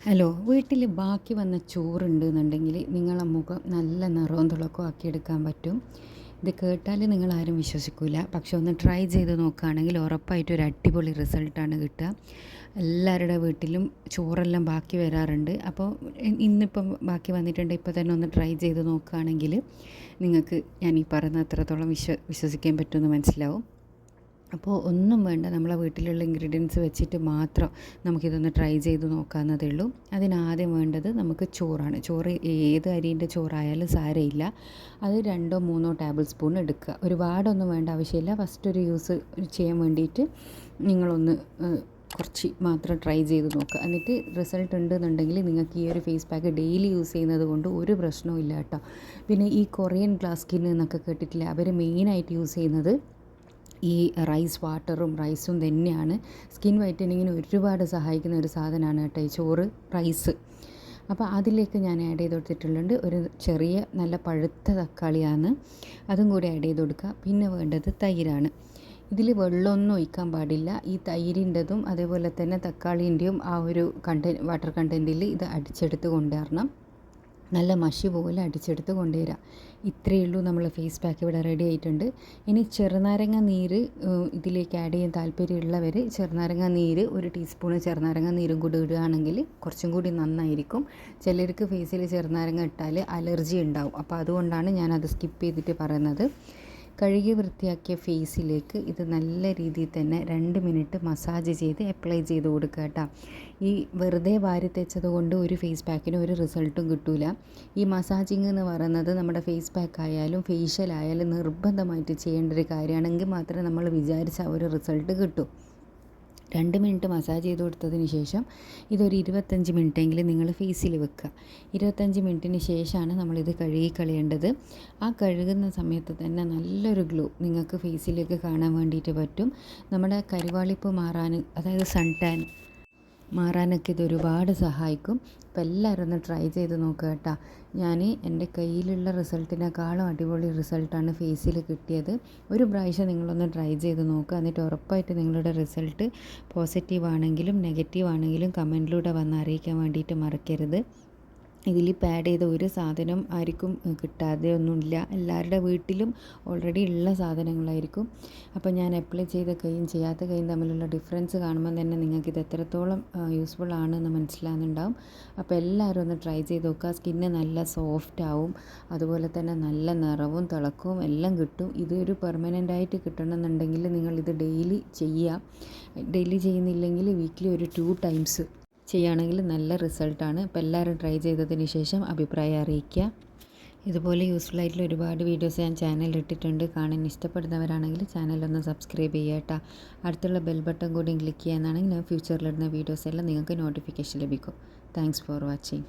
Hello, വീട്ടിൽ ബാക്കി വന്ന ചോറുണ്ടെന്നുണ്ടെങ്കിൽ നിങ്ങളെ മുഖം നല്ല നിറവും തിളക്കവും ആക്കിയെടുക്കാൻ പറ്റും. ഇത് കേട്ടാൽ നിങ്ങളാരും വിശ്വസിക്കില്ല, പക്ഷെ ഒന്ന് ട്രൈ ചെയ്ത് നോക്കുകയാണെങ്കിൽ ഉറപ്പായിട്ടും ഒരു അടിപൊളി റിസൾട്ടാണ് കിട്ടുക. എല്ലാവരുടെ വീട്ടിലും ചോറെല്ലാം ബാക്കി വരാറുണ്ട്. അപ്പോൾ ഇന്നിപ്പം ബാക്കി വന്നിട്ടുണ്ട്, ഇപ്പോൾ തന്നെ ഒന്ന് ട്രൈ ചെയ്ത് നോക്കുകയാണെങ്കിൽ നിങ്ങൾക്ക് ഞാൻ ഈ പറയുന്ന അത്രത്തോളം വിശ്വസിക്കാൻ പറ്റുമെന്ന് മനസ്സിലാവും. അപ്പോൾ ഒന്നും വേണ്ട, നമ്മളെ വീട്ടിലുള്ള ഇൻഗ്രീഡിയൻസ് വെച്ചിട്ട് മാത്രം നമുക്കിതൊന്ന് ട്രൈ ചെയ്ത് നോക്കാവുന്നതേ ഉള്ളൂ. അതിനാദ്യം വേണ്ടത് നമുക്ക് ചോറാണ്. ചോറ് ഏത് അരിൻ്റെ ചോറായാലും സാരമില്ല. അത് 2-3 ടേബിൾ സ്പൂൺ എടുക്കുക. ഒരുപാടൊന്നും വേണ്ട ആവശ്യമില്ല. ഫസ്റ്റ് ഒരു യൂസ് ചെയ്യാൻ വേണ്ടിയിട്ട് നിങ്ങളൊന്ന് കുറച്ച് മാത്രം ട്രൈ ചെയ്ത് നോക്കുക. എന്നിട്ട് റിസൾട്ട് ഉണ്ടെന്നുണ്ടെങ്കിൽ നിങ്ങൾക്ക് ഈ ഒരു ഫേസ് പാക്ക് ഡെയിലി യൂസ് ചെയ്യുന്നത് കൊണ്ട് ഒരു പ്രശ്നവും ഇല്ല കേട്ടോ. പിന്നെ ഈ കൊറിയൻ ഗ്ലാസ് സ്കിൻ എന്നൊക്കെ കേട്ടിട്ടില്ല, അവർ മെയിനായിട്ട് യൂസ് ചെയ്യുന്നത് ഈ റൈസ് വാട്ടറും റൈസും തന്നെയാണ്. സ്കിൻ വൈറ്റനിങ്ങിന് ഒരുപാട് സഹായിക്കുന്ന ഒരു സാധനമാണ് കേട്ടോ ഈ ചോറ് റൈസ്. അപ്പോൾ അതിലേക്ക് ഞാൻ ആഡ് ചെയ്ത് കൊടുത്തിട്ടുള്ളത് ഒരു ചെറിയ നല്ല പഴുത്ത തക്കാളിയാണ്, അതും കൂടി ആഡ് ചെയ്ത് കൊടുക്കുക. പിന്നെ വേണ്ടത് തൈരാണ്. ഇതിൽ വെള്ളമൊന്നും ഒഴിക്കാൻ പാടില്ല. ഈ തൈരിൻ്റെതും അതേപോലെ തന്നെ തക്കാളീൻ്റെയും ആ ഒരു വാട്ടർ കണ്ടൻറ്റിൽ ഇത് അടിച്ചെടുത്ത് കൊണ്ടുവരണം. നല്ല മഷി പോലെ അടിച്ചെടുത്ത് കൊണ്ടുവരിക. ഇത്രയേ ഉള്ളൂ, നമ്മൾ ഫേസ് പാക്ക് ഇവിടെ റെഡി ആയിട്ടുണ്ട്. ഇനി ചെറുനാരങ്ങ നീര് ഇതിലേക്ക് ആഡ് ചെയ്യാൻ താല്പര്യമുള്ളവർ ചെറുനാരങ്ങ നീര് 1 ടീസ്പൂൺ ചെറുനാരങ്ങ നീരും കൂടി ഇടുകയാണെങ്കിൽ കുറച്ചും കൂടി നന്നായിരിക്കും. ചിലർക്ക് ഫേസിൽ ചെറുനാരങ്ങ ഇട്ടാൽ അലർജി ഉണ്ടാവും, അപ്പോൾ അതുകൊണ്ടാണ് ഞാനത് സ്കിപ്പ് ചെയ്തിട്ട് പറയുന്നത്. കഴുകി വൃത്തിയാക്കിയ ഫേസിലേക്ക് ഇത് നല്ല രീതിയിൽ തന്നെ 2 മിനിറ്റ് മസാജ് ചെയ്ത് അപ്ലൈ ചെയ്ത് കൊടുക്കുക കേട്ടോ. ഈ വെറുതെ വാരി തെച്ചത് കൊണ്ട് ഒരു ഫേസ് പാക്കിന് ഒരു റിസൾട്ടും കിട്ടില്ല. ഈ മസാജിങ് എന്ന് പറയുന്നത് നമ്മുടെ ഫേസ് പാക്ക് ആയാലും ഫേഷ്യൽ ആയാലും നിർബന്ധമായിട്ട് ചെയ്യേണ്ട ഒരു കാര്യമാണെങ്കിൽ മാത്രമേ നമ്മൾ വിചാരിച്ച ഒരു റിസൾട്ട് കിട്ടൂ. 2 മിനിറ്റ് മസാജ് ചെയ്ത് കൊടുത്തതിന് ശേഷം ഇതൊരു 25 മിനിറ്റെങ്കിലും നിങ്ങൾ ഫേസിൽ വെക്കുക. 25 മിനിറ്റിന് ശേഷമാണ് നമ്മളിത് കഴുകി കളയേണ്ടത്. ആ കഴുകുന്ന സമയത്ത് തന്നെ നല്ലൊരു ഗ്ലോ നിങ്ങൾക്ക് ഫേസിലേക്ക് കാണാൻ വേണ്ടിയിട്ട് പറ്റും. നമ്മുടെ കരിവാളിപ്പ് മാറാൻ, അതായത് സൺ ടാൻ മാറാനൊക്കെ ഇത് ഒരുപാട് സഹായിക്കും. അപ്പോൾ എല്ലാവരും ഒന്ന് ട്രൈ ചെയ്ത് നോക്കുക കേട്ടോ. ഞാൻ എൻ്റെ കയ്യിലുള്ള റിസൾട്ടിനേക്കാളും അടിപൊളി റിസൾട്ടാണ് ഫേസിൽ കിട്ടിയത്. ഒരു പ്രാവശ്യം നിങ്ങളൊന്ന് ട്രൈ ചെയ്ത് നോക്കുക. എന്നിട്ട് ഉറപ്പായിട്ട് നിങ്ങളുടെ റിസൾട്ട് പോസിറ്റീവ് ആണെങ്കിലും നെഗറ്റീവ് ആണെങ്കിലും കമൻറ്റിലൂടെ വന്ന് അറിയിക്കാൻ വേണ്ടിയിട്ട് മറക്കരുത്. ഇതിലിപ്പോൾ ആഡ് ചെയ്ത ഒരു സാധനം ആർക്കും കിട്ടാതെ ഒന്നുമില്ല, എല്ലാവരുടെ വീട്ടിലും ഓൾറെഡി ഉള്ള സാധനങ്ങളായിരിക്കും. അപ്പോൾ ഞാൻ അപ്ലൈ ചെയ്ത കൈയും ചെയ്യാത്ത കൈയും തമ്മിലുള്ള ഡിഫറൻസ് കാണുമ്പോൾ തന്നെ നിങ്ങൾക്ക് ഇത് എത്രത്തോളം യൂസ്ഫുൾ ആണെന്ന് മനസ്സിലാകുന്നുണ്ടാവും. അപ്പോൾ എല്ലാവരും ഒന്ന് ട്രൈ ചെയ്ത് നോക്കുക. സ്കിന്ന് നല്ല സോഫ്റ്റ് ആവും, അതുപോലെ തന്നെ നല്ല നിറവും തിളക്കവും എല്ലാം കിട്ടും. ഇതൊരു പെർമനൻ്റായിട്ട് കിട്ടണമെന്നുണ്ടെങ്കിൽ നിങ്ങളിത് ഡെയിലി ചെയ്യുക. ഡെയിലി ചെയ്യുന്നില്ലെങ്കിൽ വീക്കിലി ഒരു 2 ടൈംസ് ചെയ്യുകയാണെങ്കിൽ നല്ല റിസൾട്ടാണ്. അപ്പോൾ എല്ലാവരും ട്രൈ ചെയ്തതിന് ശേഷം അഭിപ്രായം അറിയിക്കുക. ഇതുപോലെ യൂസ്ഫുൾ ആയിട്ടുള്ള ഒരുപാട് വീഡിയോസ് ഞാൻ ചാനലിൽ ഇട്ടിട്ടുണ്ട്. കാണാൻ ഇഷ്ടപ്പെടുന്നവരാണെങ്കിൽ ചാനലൊന്ന് സബ്സ്ക്രൈബ് ചെയ്യുക കേട്ടോ. അടുത്തുള്ള ബെൽ ബട്ടൺ കൂടി ക്ലിക്ക് ചെയ്യാനാണെങ്കിൽ ഞാൻ ഫ്യൂച്ചറിലിടുന്ന വീഡിയോസ് എല്ലാം നിങ്ങൾക്ക് നോട്ടിഫിക്കേഷൻ ലഭിക്കും. Thanks for watching.